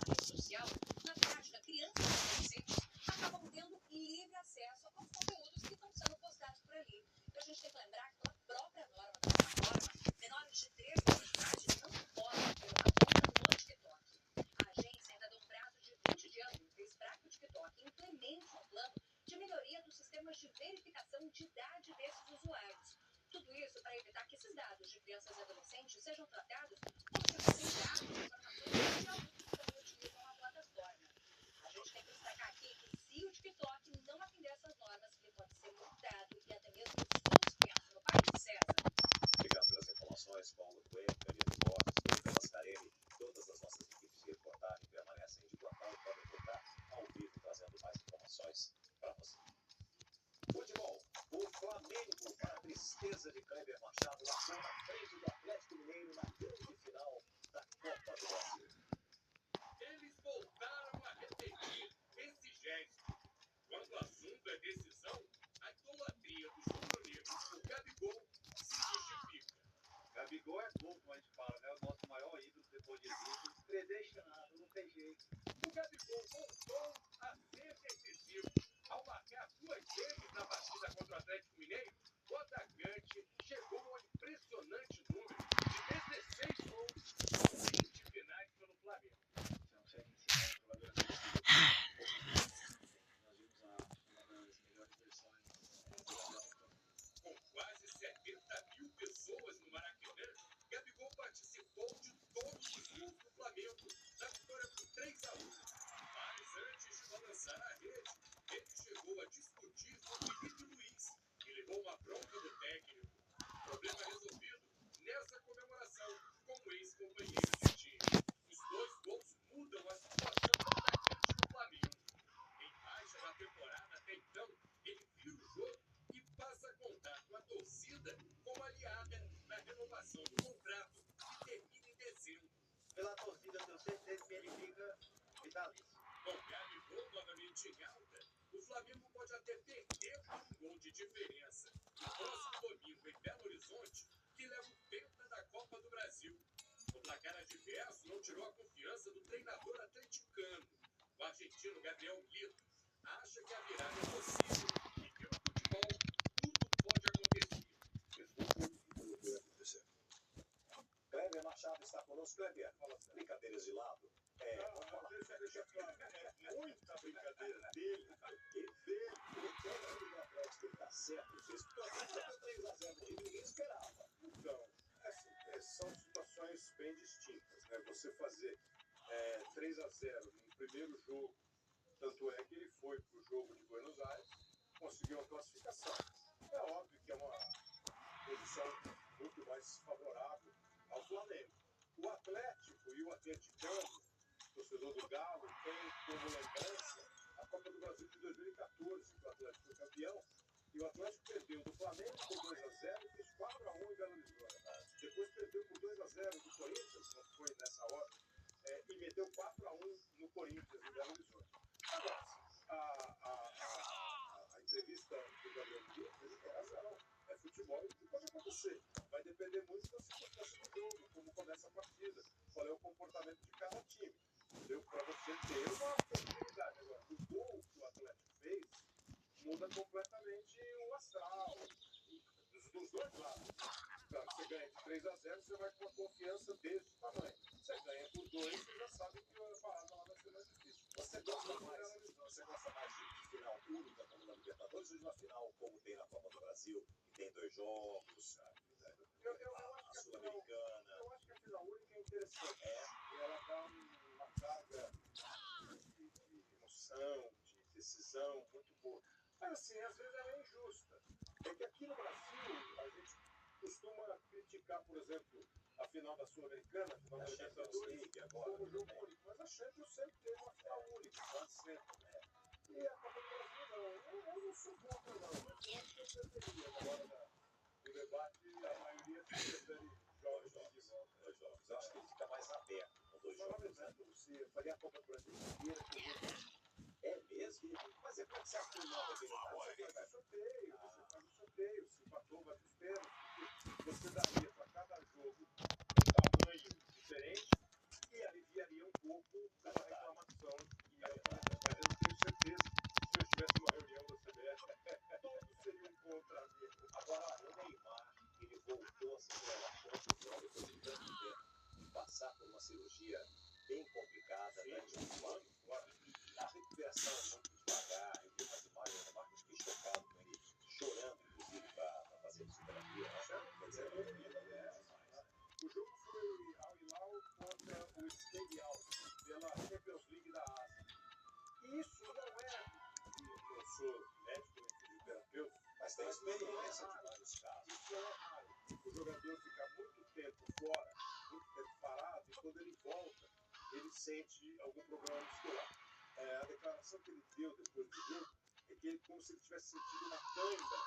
rede social, na prática, crianças e adolescentes acabam tendo livre acesso aos conteúdos que estão sendo postados por ali. E a gente tem que lembrar que, pela própria norma da plataforma, menores de 13 anos de idade não podem colocar conta no TikTok. A agência ainda deu um prazo de 20 dias úteis para que o TikTok implemente um plano de melhoria dos sistemas de verificação de idade desses usuários. Tudo isso para evitar que esses dados de crianças e adolescentes sejam tratados como se fossem dados de informações de adultos que também utilizam a plataforma. A gente tem que destacar aqui que se o TikTok não atender essas normas, ele pode ser multado e até mesmo suspenso. No Parque de César. Obrigado pelas informações, Paulo Coelho, Karine Borges, Lucas Carelli. Todas as nossas equipes de reportagem permanecem de plantão e podem voltar ao vivo trazendo mais informações para você. Futebol. O Flamengo, para a tristeza de Kleber Machado, largou na frente do Atlético Mineiro na grande final da Copa do Brasil. Eles voltaram a repetir esse gesto. Quando o assunto é decisão, a idolatria dos rubro-negros por Gabigol se justifica. Gabigol é gol, como a gente fala, né? O nosso maior ídolo depois de Zico. Predestinado, não tem jeito. O Gabigol voltou a ser decisivo. Ao marcar 2 vezes na partida contra o Atlético Mineiro, o atacante chegou ao impressionante número de 16 gols em 20 finais pelo Flamengo. Você não consegue ensinar um jogador a ser nós vimos uma das melhores versões do Gabigol. Com quase 70 mil pessoas no Maracanã, Gabigol participou de todos os gols do Flamengo na vitória por 3-1. Mas antes de balançar a rede, ele chegou a discutir com Felipe Luiz e levou uma bronca do técnico. Problema resolvido nessa comemoração com o ex-companheiro de time. Os 2 gols mudam a situação do atacante no Flamengo. Em baixa na temporada até então, ele vira o jogo e passa a contar com a torcida como aliada na renovação do contrato que termina em dezembro. Pela torcida, eu tenho certeza que ele fica vitalício. Com Gabigol novamente em alta, o Flamengo pode até perder por um gol de diferença no próximo domingo em Belo Horizonte, que leva o penta da Copa do Brasil. O placar adverso não tirou a confiança do treinador atleticano. O argentino Gabriel Milito acha que a virada é possível e que no futebol tudo pode acontecer. Kleber Machado está conosco. Kleber, brincadeiras de lado. Deixa claro, é muita brincadeira dele. Ele quer o time do Atlético, ele está certo. Fez 3-0 no time, ninguém esperava. Então, são situações bem distintas, né? Você fazer 3-0 no primeiro jogo, tanto é que ele foi para o jogo de Buenos Aires, conseguiu a classificação. É óbvio que é uma posição muito mais favorável ao Flamengo. O Atlético e o atleticano, torcedor do Galo, tem como lembrança a Copa do Brasil de 2014, que o Atlético foi campeão, e o Atlético perdeu do Flamengo por 2-0 e fez 4-1 em Belo Horizonte. Depois perdeu por 2-0 do Corinthians, não foi nessa hora, e meteu 4-1 no Corinthians, em Belo Horizonte. Agora, a entrevista do Gabriel Menino, ele tem razão. É futebol e o que pode acontecer. Vai depender muito da circunstância do jogo, como começa a partida, qual é o comportamento de cada time. Entendeu? Para você ter uma possibilidade. Agora, o gol que o Atlético fez muda completamente o astral dos dois lados. Claro, você ganha de 3-0, você vai com uma confiança desse tamanho. Você ganha por 2, você já sabe que a parada lá vai ser mais difícil. Você gosta mais de final única como na Libertadores ou de uma final como tem na Copa do Brasil, que tem 2 jogos, a Sul-Americana? Eu acho que a final única é interessante. Ela dá uma carga de emoção, de decisão muito boa. Mas assim, às vezes ela é injusta. É que aqui no Brasil, a gente costuma criticar, por exemplo, a final da Sul-Americana, a final da Libertadores, como jogo único. Mas a Champions sempre teve uma final única, quase sempre. E a Copa do Brasil, não. Eu não sou contra, não. Mas eu acho que eu preferia. Na hora do debate, a maioria prefere jogos de volta. 2 jogos. Acho que fica mais aberto com 2 jogos, né? Você faria a Copa do Brasil inteira com É mesmo? Mas é como que você acumula aquele Você faz o sorteio, se empatou, vai para os pênaltis. Você daria para cada jogo um tamanho diferente e aliviaria um pouco a de um plano fora. A recuperação muito devagar. Eu vi umas imagens do Marcos, fiquei chocado com ele chorando, inclusive, para fazer fisioterapia, né? Quer dizer, é muito demais, né? O jogo foi Al Hilal contra o Esteghlal pela Champions League da Ásia. E isso não é, não sou médico nem fisioterapeuta, Mas tem experiência de vários casos. isso não é raro. O jogador fica muito tempo fora, muito tempo parado, e quando ele volta, ele sente algum problema muscular. A declaração que ele deu depois do jogo é que ele, como se ele tivesse sentido uma cãibra,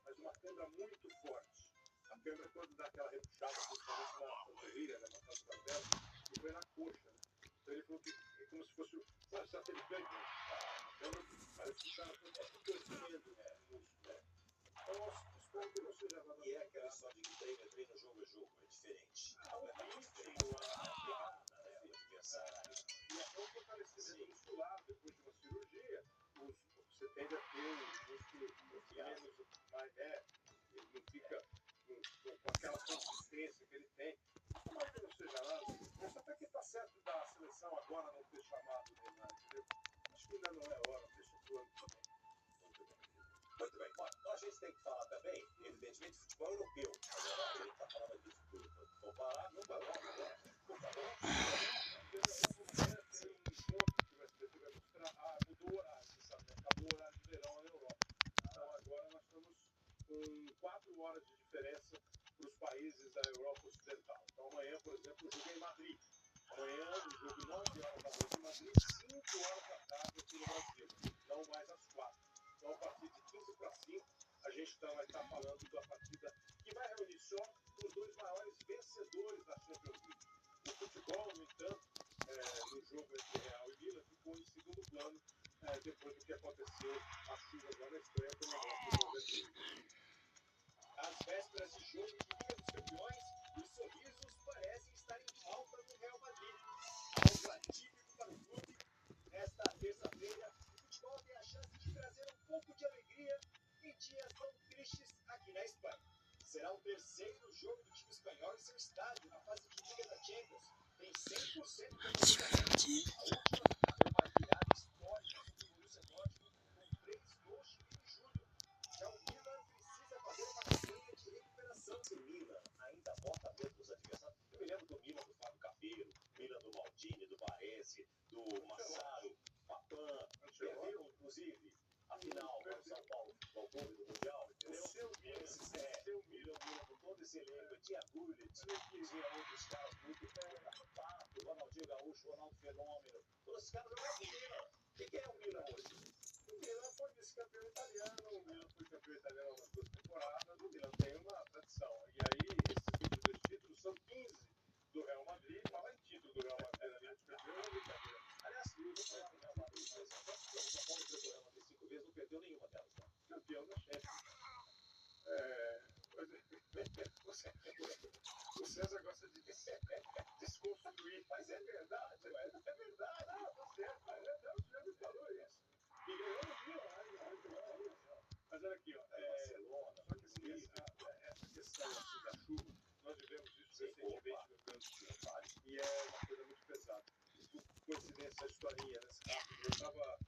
mas uma cãibra muito forte. A cãibra quando dá aquela repuxada, principalmente na panturrilha, na batata da perna, e foi na coxa, né? Então ele falou que é como se fosse, sabe aquele cãibra? A cãibra parece que está torcendo o músculo, né? Então, espero que não seja nada. E é aquela história de que treino é treino, jogo é jogo, é diferente. O Completamente ritmo, diferente. A pegada, né? O adversário. e até o fortalecimento muscular, depois de uma cirurgia, você tende a ter o músculo menos mais, ele não fica com aquela consistência que ele tem. Tomara que não seja nada. Mas até que está certo da seleção agora não ter chamado o Neymar, entendeu? Acho que ainda não é hora, deixa pro ano que vem. Muito bem. Muito bem. Bom, a gente tem que falar também, evidentemente, de futebol europeu. Na verdade, a gente está falando aqui de tudo. Vou parar, não vai lá, por favor. Amanhã tem um encontro que o SBT vai mostrar. Mudou o horário, você sabe, né? Acabou o horário de verão na Europa. Então agora nós estamos com 4 horas de diferença para os países da Europa Ocidental. Então amanhã, por exemplo, o jogo é em Madrid. Amanhã o jogo 9 horas da noite em Madrid, 5 horas da tarde aqui no Brasil. Não mais às 4. Então a partir de 15 para 5, a gente vai estar falando da partida que vai reunir só os dois maiores vencedores da Champions League. O futebol, no entanto, no jogo entre Real e Milan, ficou em segundo plano depois do que aconteceu as chuvas lá na Espanha, como mostra o jogo. Às vésperas de jogo de Liga dos Campeões, os sorrisos parecem estar em falta no Real Madrid. Algo atípico para o clube. Nesta terça-feira, o futebol tem a chance de trazer um pouco de alegria em dias tão tristes aqui na Espanha. Será o terceiro jogo do time espanhol em seu estádio na fase de Liga da Champions. Tem 100% de aproveitamento. A última foi uma virada histórica sobre o Borussia Dortmund com 3 gols de Vini Júnior. Já o Milan precisa fazer uma campanha de recuperação. Esse Milan ainda bota medo dos adversários. Eu me lembro do Milan do Fábio Capello, Milan do Maldini, do Baresi, do Massaro, Papan, perdeu, inclusive, a final do São Paulo Futebol Clube do Mundial, entendeu? Esse Milan com todo esse elenco, tinha Gullit, tinha outros caras muito Pato, Ronaldinho Gaúcho, Ronaldo Fenômeno, todos esses caras jogaram no Milan. O que é o Milan hoje? O Milan foi vice-campeão italiano, o Milan foi campeão italiano há umas 2 temporadas, o Milan tem uma tradição. E aí, esses 22 títulos são 15 do Real Madrid. Falar em título do Real Madrid na Liga dos Campeões é brincadeira. Aliás, o não foi o Real Madrid, mas o São Paulo enfrentou o Real Madrid 5 vezes, não perdeu nenhuma delas, né? Campeão da Champions. O César gosta de desconstruir. Mas é verdade, mas é verdade. Não, tá certo. Você já me falou isso. E ganhou no Milan, mas olha aqui, Barcelona, só que assim, essa questão assim, da chuva, nós vivemos isso recentemente no Rio Grande do Sul. E é uma coisa muito pesada. Por coincidência, a historinha, né? Eu estava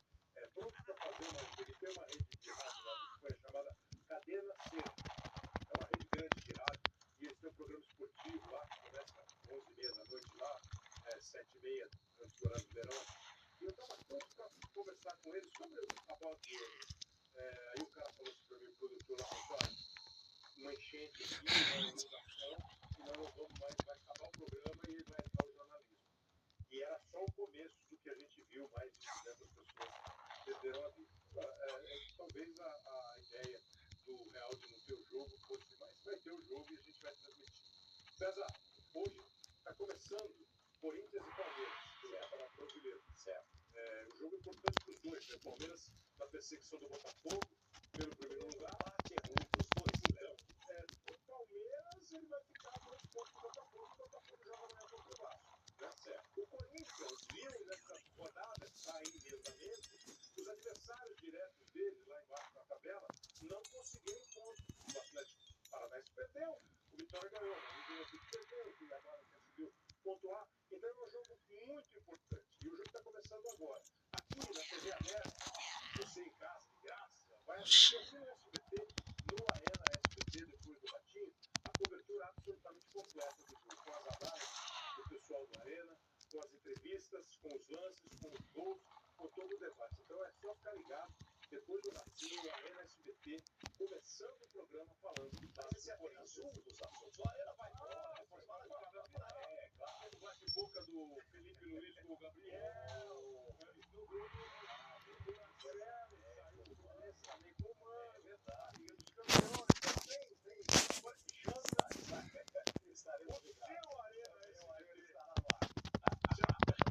pronto para fazer ele tem uma rede de rádio lá na Espanha chamada Cadena Ser. É uma rede grande de rádio. E eles têm um programa esportivo lá, que começa às 11h30 da noite lá, 7h30 antes do horário do verão. E eu estava pronto para conversar com eles sobre a bola de ouro. Aí o cara falou assim para mim, o produtor lá, falou, olha, uma enchente aqui, uma inundação, e nós não vamos mais, vai acabar o programa e vai entrar o jornalismo. E era só o começo do que a gente viu, mais de 200 pessoas perderam a vida. Talvez a ideia do Real de não ter o jogo fosse, mas vai ter o jogo e a gente vai transmitir. César, hoje está começando Corinthians e Palmeiras, pelo Campeonato Brasileiro. Certo. O jogo é importante para os dois, né? Palmeiras na perseguição do Botafogo, pelo primeiro lugar. Empate é ruim pros dois, Léo. O Palmeiras ele vai ficar a 2 pontos do Botafogo, o Botafogo joga amanhã contra o Vasco. Né? Certo. O Corinthians viu nessa rodada que está em andamento, os adversários diretos dele, lá embaixo na tabela, não conseguiram pontos. O Atlético Paranaense perdeu, o Vitória ganhou, o Rio Grande perdeu, o Cuiabá não conseguiu pontuar. Então é um jogo muito importante. E o jogo está começando no SBT, no Arena SBT, depois do Ratinho, a cobertura absolutamente completa do jogo, com as análises do pessoal do Arena, com as entrevistas, com os lances, com os gols, com todo o debate. Então é só ficar ligado, depois do Ratinho, Arena SBT, começando o programa falando do Mas esse é Corinthians. apenas um dos assuntos. O Arena vai embora, depois fala de Piraé, claro. Teve o bate-boca do Felipe Luiz com o Gabriel, do Bruno, Marcelo, saiu do Fluminense também com o Mano, Verdade. Liga dos Campeões, Estaremos o ligados. seu Arena O Arena SBT. estará no ar.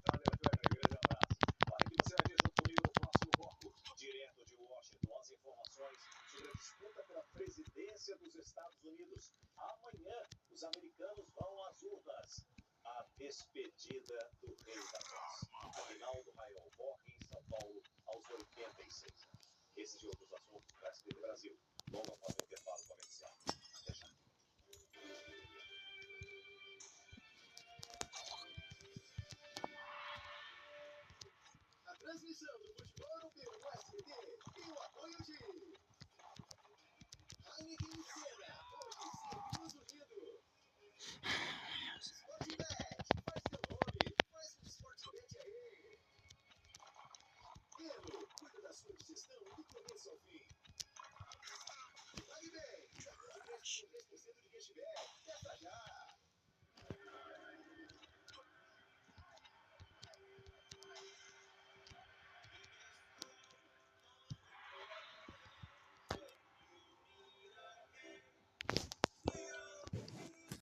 Valeu, grande abraço. Olha que você vai ver junto comigo no próximo bloco. Direto de Washington, as informações sobre a disputa pela presidência dos Estados Unidos. Amanhã, os americanos vão às urnas. A despedida do rei da voz. Aguinaldo Raiol morre em São Paulo aos 86 anos. Esses e outros assuntos para SBT Brasil. Logo após o intervalo comercial. Até já. A transmissão do futebol europeu no SBT tem o apoio de Heineken e Senna, hoje seguimos unidos. Sportbet, faz seu nome, faz um Sportbet aí. Elo, cuida da sua digestão do começo ao fim. PagBank, cartão de crédito com 3% de cashback, peça já.